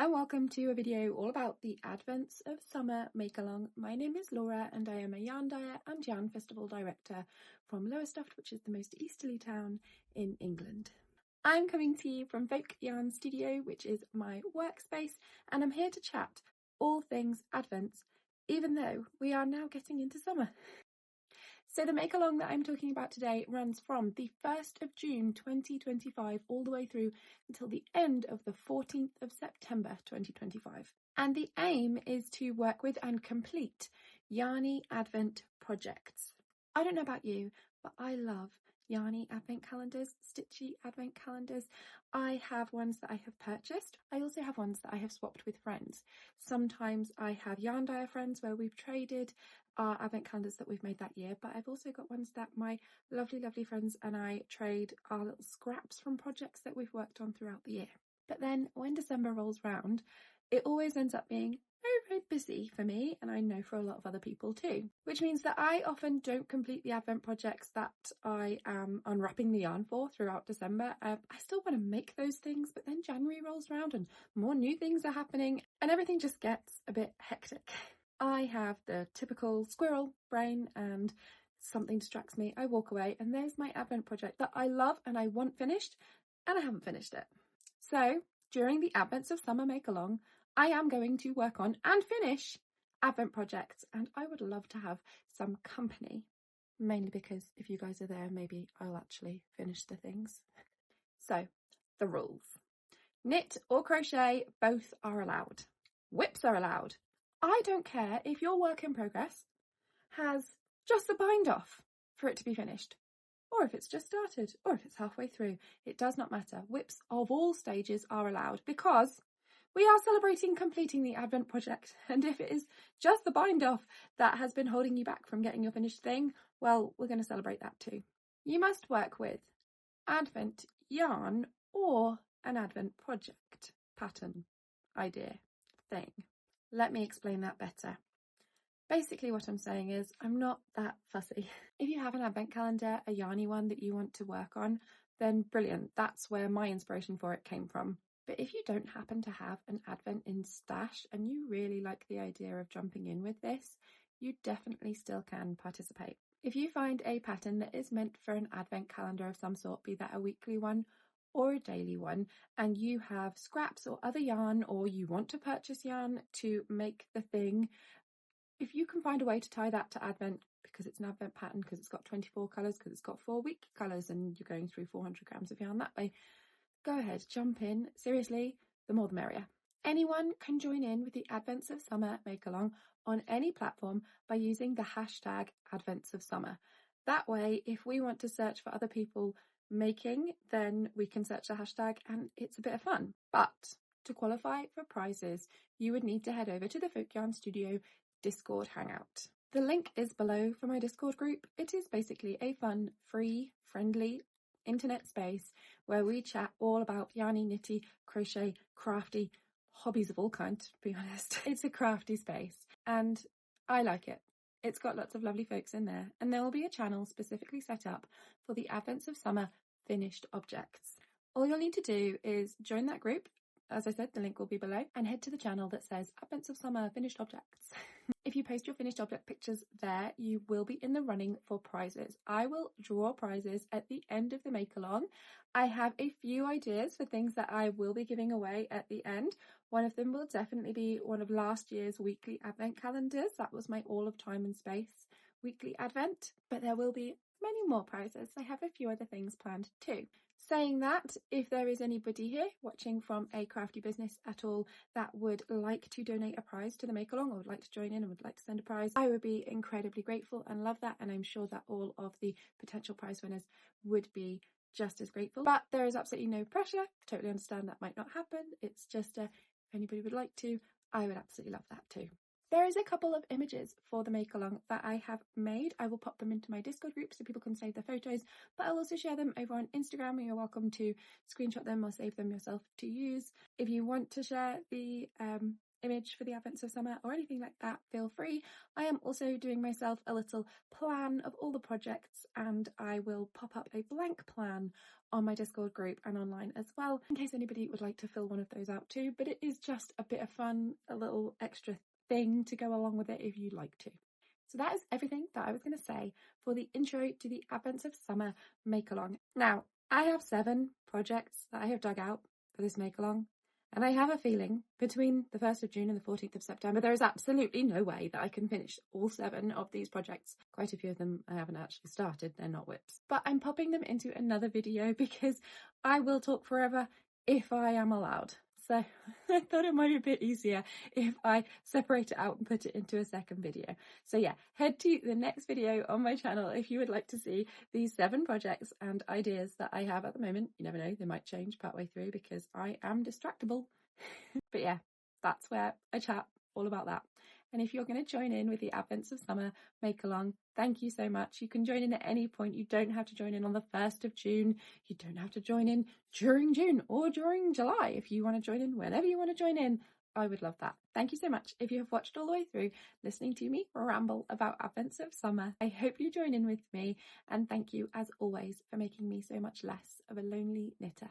and welcome to a video all about the Advents of Summer Make-Along. My name is Laura and I am a yarn dyer and yarn festival director from Lowestoft, which is the most easterly town in England. I'm coming to you from Folk Yarn Studio, which is my workspace, and I'm here to chat all things Advents, even though we are now getting into summer. So the Make-Along that I'm talking about today runs from the 1st of June 2025 all the way through until the end of the 14th of September 2025. And the aim is to work with and complete yarny Advent projects. I don't know about you, but I love yarny Advent calendars, stitchy Advent calendars. I have ones that I have purchased. I also have ones that I have swapped with friends. Sometimes I have yarn dyer friends where we've traded our Advent calendars that we've made that year, but I've also got ones that my lovely friends and I trade our little scraps from projects that we've worked on throughout the year. But then when December rolls round, it always ends up being very busy for me, and I know for a lot of other people too, which means that I often don't complete the Advent projects that I am unwrapping the yarn for throughout December. I still want to make those things, but then January rolls around and more new things are happening and everything just gets a bit hectic. I have the typical squirrel brain and something distracts me, I walk away, and there's my Advent project that I love and I want finished, and I haven't finished it. So during the Advents of Summer Make-Along, I am going to work on and finish Advent projects, and I would love to have some company, mainly because if you guys are there, maybe I'll actually finish the things. So, the rules. Knit or crochet, both are allowed. Whips are allowed. I don't care if your work in progress has just the bind off for it to be finished, or if it's just started, or if it's halfway through. It does not matter. Whips of all stages are allowed because we are celebrating completing the Advent project, and if it is just the bind off that has been holding you back from getting your finished thing, well, we're going to celebrate that too. You must work with Advent yarn or an Advent project, pattern, idea, thing. Let me explain that better. Basically what I'm saying is I'm not that fussy. If you have an Advent calendar, a yarny one that you want to work on, then brilliant. That's where my inspiration for it came from. But if you don't happen to have an Advent in stash and you really like the idea of jumping in with this, you definitely still can participate. If you find a pattern that is meant for an Advent calendar of some sort, be that a weekly one or a daily one, and you have scraps or other yarn, or you want to purchase yarn to make the thing, if you can find a way to tie that to Advent, because it's an Advent pattern, because it's got 24 colours, because it's got 4 weekly colours, and you're going through 400 grams of yarn that way, go ahead, jump in. Seriously, the more the merrier. Anyone can join in with the Advents of Summer Make-Along on any platform by using the hashtag Advents of Summer. That way, if we want to search for other people making, then we can search the hashtag and it's a bit of fun. But to qualify for prizes, you would need to head over to the Folk Yarn Studio Discord Hangout. The link is below for my Discord group. It is basically a fun, free, friendly internet space where we chat all about yarny, knitty, crochet, crafty, hobbies of all kinds, to be honest. It's a crafty space and I like it. It's got lots of lovely folks in there, and there will be a channel specifically set up for the Advents of Summer finished objects. All you'll need to do is join that group. As I said, the link will be below, and head to the channel that says Advents of Summer Finished Objects. If you post your finished object pictures there, you will be in the running for prizes. I will draw prizes at the end of the Make-Along. I have a few ideas for things that I will be giving away at the end. One of them will definitely be one of last year's weekly Advent calendars. That was my All of Time and Space weekly Advent, but there will be many more prizes. I have a few other things planned too. Saying that, if there is anybody here watching from a crafty business at all that would like to donate a prize to the Make-Along, or would like to join in and would like to send a prize, I would be incredibly grateful and love that, and I'm sure that all of the potential prize winners would be just as grateful. But there is absolutely no pressure. Totally understand that might not happen. It's just if anybody would like to, I would absolutely love that too. There is a couple of images for the Make-Along that I have made. I will pop them into my Discord group so people can save their photos, but I'll also share them over on Instagram, and you're welcome to screenshot them or save them yourself to use. If you want to share the image for the Advents of Summer or anything like that, feel free. I am also doing myself a little plan of all the projects, and I will pop up a blank plan on my Discord group and online as well, in case anybody would like to fill one of those out too. But it is just a bit of fun, a little extra thing to go along with it if you'd like to. So that is everything that I was going to say for the intro to the Advents of Summer Make-Along. Now, I have 7 projects that I have dug out for this Make-Along, and I have a feeling between the 1st of June and the 14th of September, there is absolutely no way that I can finish all 7 of these projects. Quite a few of them I haven't actually started, they're not whips. But I'm popping them into another video because I will talk forever if I am allowed. So I thought it might be a bit easier if I separate it out and put it into a second video. So yeah, head to the next video on my channel if you would like to see these 7 projects and ideas that I have at the moment. You never know, they might change partway through because I am distractible. But yeah, that's where I chat all about that. And if you're going to join in with the Advents of Summer Make-Along, thank you so much. You can join in at any point. You don't have to join in on the 1st of June. You don't have to join in during June or during July. If you want to join in whenever you want to join in, I would love that. Thank you so much if you have watched all the way through, listening to me ramble about Advents of Summer. I hope you join in with me, and thank you as always for making me so much less of a lonely knitter.